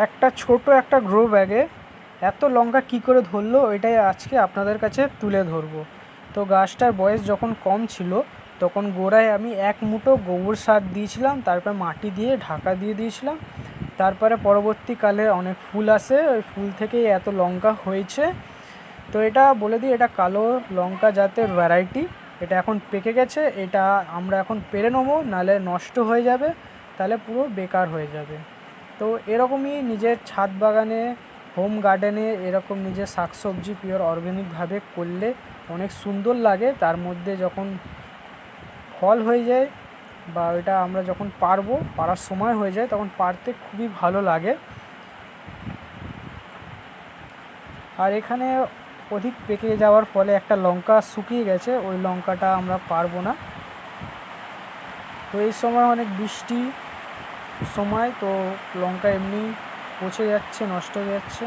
একটা ছোট একটা গ্রো ব্যাগে এত লঙ্কা কি করে ধরলো, এটাই আজকে আপনাদের কাছে তুলে ধরবো। তো গাছটার বয়স যখন কম ছিল তখন গোড়ায় আমি 1 মুঠো গোবর সার দিয়েছিলাম, তারপর মাটি দিয়ে ঢাকা দিয়ে দিয়েছিলাম। তারপরে পরবর্তীকালে অনেক ফুল আসে, ওই ফুল থেকেই এত লঙ্কা হয়েছে। তো এটা বলে দিই, এটা কালো লঙ্কা জাতের ভ্যারাইটি। এটা এখন পেকে গেছে, এটা আমরা এখন পেরে নেবো, নাহলে নষ্ট হয়ে যাবে, তাহলে পুরো বেকার হয়ে যাবে। তো এরকমই নিজের ছাদ বাগানে, হোম গার্ডেনে এরকম নিজের শাকসবজি পিওর অর্গ্যানিকভাবে করলে অনেক সুন্দর লাগে। তার মধ্যে যখন ফল হয়ে যায় বা ওইটা আমরা যখন পাড়ার সময় হয়ে যায় তখন পাড়তে খুবই ভালো লাগে। আর এখানে অধিক পেকে যাওয়ার ফলে একটা লঙ্কা শুকিয়ে গেছে, ওই লঙ্কাটা আমরা পারবো না। তো এই সময় অনেক বৃষ্টি সময়, তো লঙ্কা এমনি পচে যাচ্ছে, নষ্ট হয়ে যাচ্ছে।